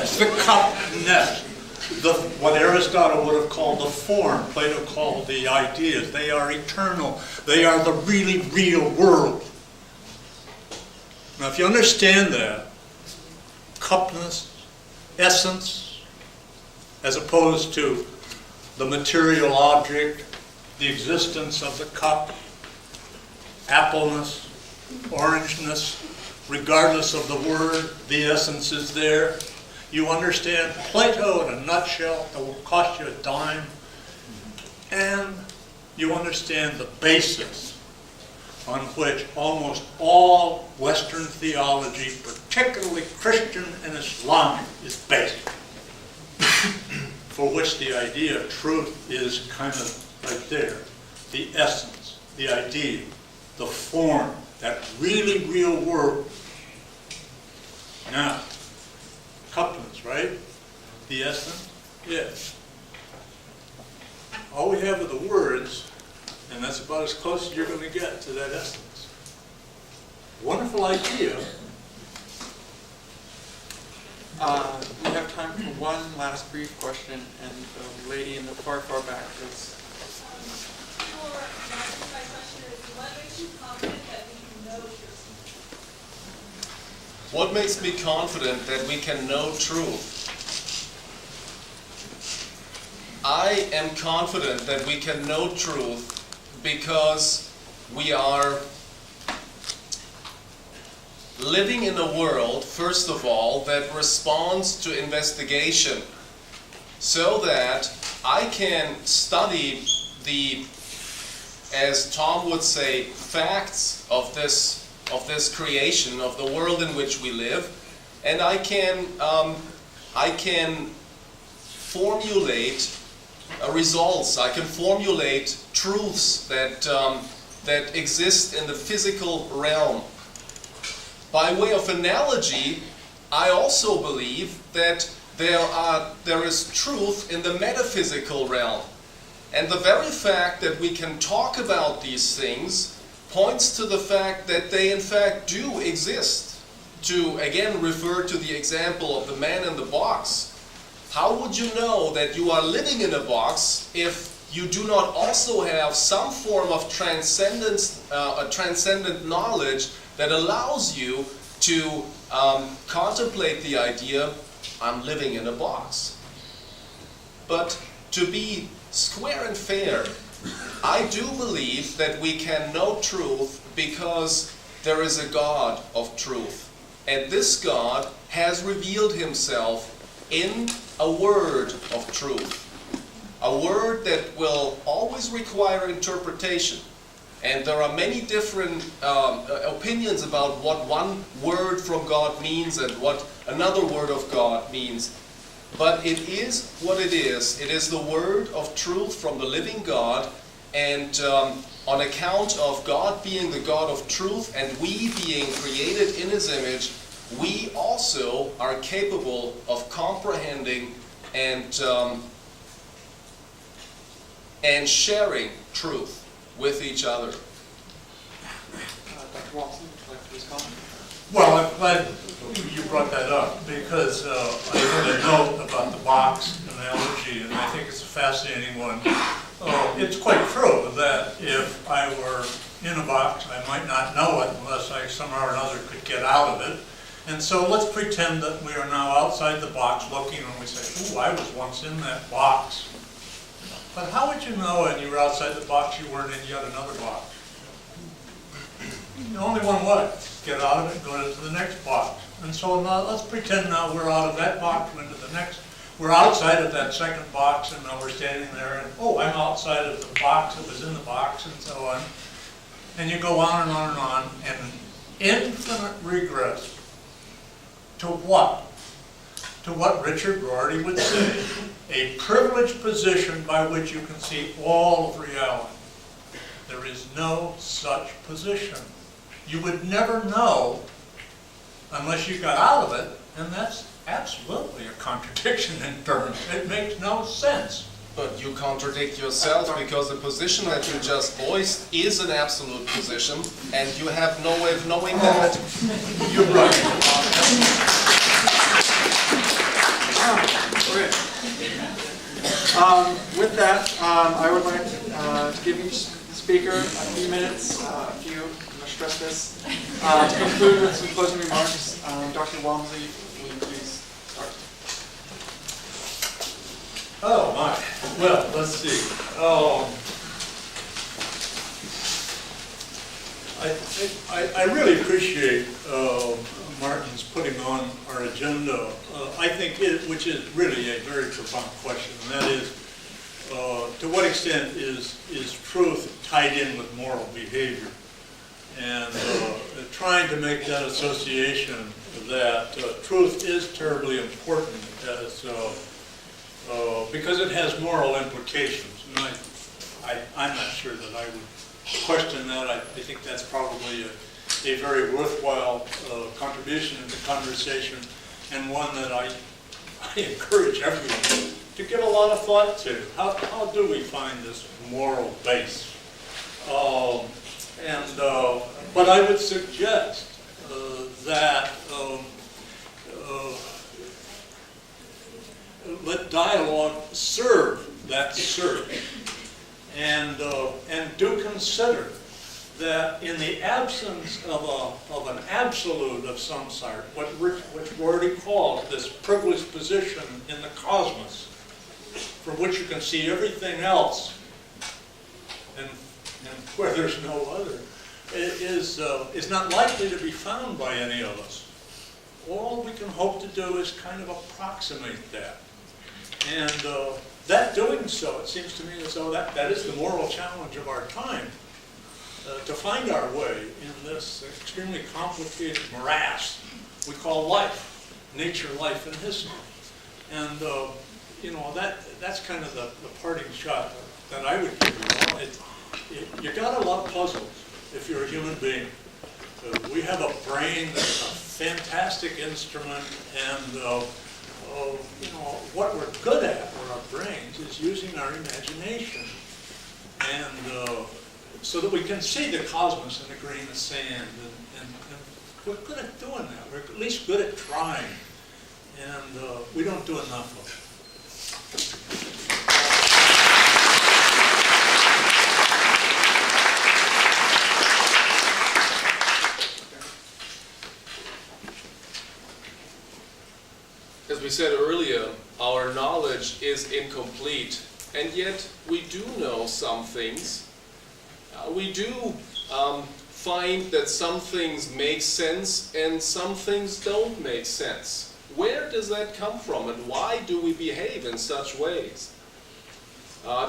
nest, the cup nest. What Aristotle would have called the form, Plato called the ideas. They are eternal. They are the really real world. Now if you understand that, cupness, essence, as opposed to the material object, the existence of the cup, appleness, orangeness, regardless of the word, the essence is there. You understand Plato in a nutshell. It will cost you a dime. And you understand the basis on which almost all Western theology, particularly Christian and Islamic, is based. For which the idea of truth is kind of right there. The essence, the idea, the form, that really real world. Now, couplets, right? The essence, yes. All we have are the words, and that's about as close as you're going to get to that essence. Wonderful idea. We have time for one last brief question, and the lady in the far, far back, please. My question is, what makes you confident that we can know truth? What makes me confident that we can know truth? I am confident that we can know truth because we are living in a world, first of all, that responds to investigation, so that I can study the, as Tom would say, facts of this creation, of the world in which we live, and I can formulate results. I can formulate truths that exist in the physical realm. By way of analogy, I also believe that there is truth in the metaphysical realm. And the very fact that we can talk about these things points to the fact that they in fact do exist. To again refer to the example of the man in the box, how would you know that you are living in a box if you do not also have some form of transcendent knowledge that allows you to contemplate the idea, I'm living in a box? But to be square and fair, I do believe that we can know truth because there is a God of truth. And this God has revealed himself in a word of truth. A word that will always require interpretation. And there are many different opinions about what one word from God means and what another word of God means. But it is what it is. It is the word of truth from the living God. And on account of God being the God of truth and we being created in his image, we also are capable of comprehending and sharing truth with each other. Dr. Watson, would you like to respond? Well, I'm glad you brought that up because I heard a note about the box analogy, and I think it's a fascinating one. It's quite true that if I were in a box, I might not know it unless I somehow or another could get out of it. And so let's pretend that we are now outside the box looking and we say, ooh, I was once in that box. But how would you know when you were outside the box you weren't in yet another box? Only one way. Get out of it and go to the next box. And so now let's pretend now we're out of that box, we're into the next. We're outside of that second box and now we're standing there and, oh, I'm outside of the box that was in the box and so on. And you go on and on and on, and infinite regress. To what? To what Richard Rorty would say, a privileged position by which you can see all of reality. There is no such position. You would never know unless you got out of it, and that's absolutely a contradiction in terms. It makes no sense. But you contradict yourself because the position that you just voiced is an absolute position, and you have no way of knowing that. You're right. With that, I would like to give each speaker a few minutes, I'm going to stress this, to conclude with some closing remarks. Dr. Walmsley, will you please start? Oh my, well, let's see. I really appreciate Martin's putting on our agenda, I think which is really a very profound question, and that is, to what extent is truth tied in with moral behavior? And trying to make that association that truth is terribly important as, because it has moral implications. And I'm not sure that I would question that. I think that's probably a very worthwhile contribution in the conversation, and one that I encourage everyone to give a lot of thought to. How do we find this moral base? But I would suggest that let dialogue serve that search, and do consider that in the absence of an absolute of some sort, what we already called this privileged position in the cosmos, from which you can see everything else, and where there's no other, is not likely to be found by any of us. All we can hope to do is kind of approximate that. And that doing so, it seems to me as though that is the moral challenge of our time, to find our way in this extremely complicated morass we call life, nature, life, and history. And that's kind of the parting shot that I would give you. You got a lot of puzzles if you're a human being. We have a brain that's a fantastic instrument, and what we're good at with our brains is using our imagination, and so that we can see the cosmos in a grain of sand, and we're good at doing that. We're at least good at trying, and we don't do enough of it. As we said earlier, our knowledge is incomplete, and yet we do know some things. We do find that some things make sense and some things don't make sense. Where does that come from, and why do we behave in such ways?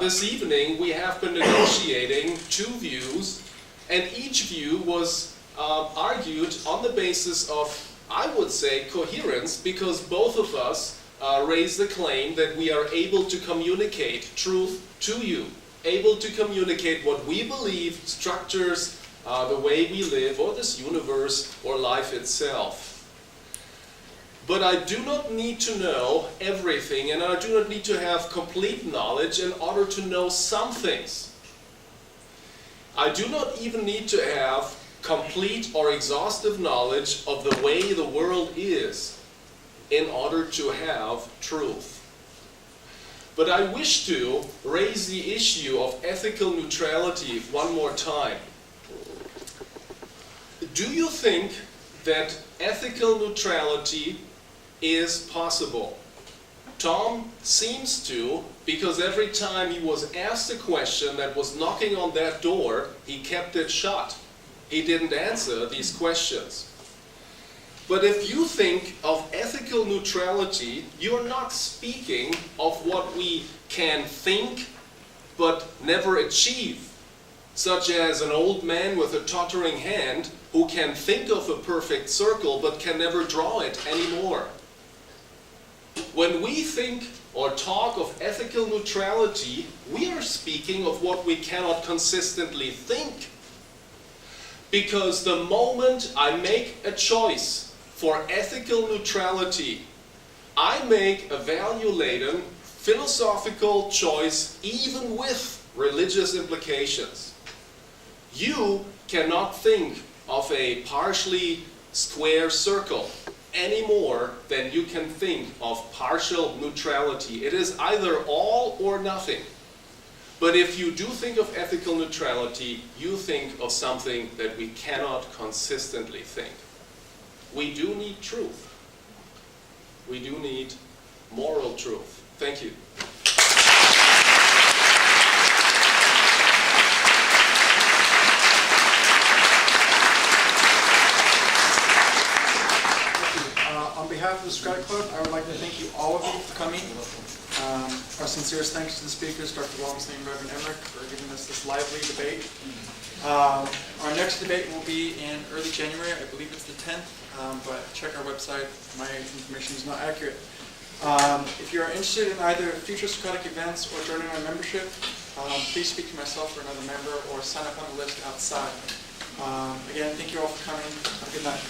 This evening we have been negotiating two views, and each view was argued on the basis of, I would say, coherence, because both of us raise the claim that we are able to communicate truth to you, able to communicate what we believe structures the way we live, or this universe, or life itself. But I do not need to know everything, and I do not need to have complete knowledge in order to know some things. I do not even need to have complete or exhaustive knowledge of the way the world is in order to have truth. But I wish to raise the issue of ethical neutrality one more time. Do you think that ethical neutrality is possible? Tom seems to, because every time he was asked a question that was knocking on that door, he kept it shut. He didn't answer these questions. But if you think of ethical neutrality, you're not speaking of what we can think but never achieve, such as an old man with a tottering hand who can think of a perfect circle but can never draw it anymore. When we think or talk of ethical neutrality, we are speaking of what we cannot consistently think. Because the moment I make a choice for ethical neutrality, I make a value-laden, philosophical choice, even with religious implications. You cannot think of a partially square circle any more than you can think of partial neutrality. It is either all or nothing. But if you do think of ethical neutrality, you think of something that we cannot consistently think. We do need truth. We do need moral truth. Thank you. On behalf of the Socratic Club, I would like to thank you, all of you, for coming. Our sincerest thanks to the speakers, Dr. Walmsley and Reverend Emmrich, for giving us this lively debate. Our next debate will be in early January. I believe it's the 10th, but check our website. My information is not accurate. If you're interested in either future Socratic events or joining our membership, please speak to myself or another member or sign up on the list outside. Again, thank you all for coming. Have a good night.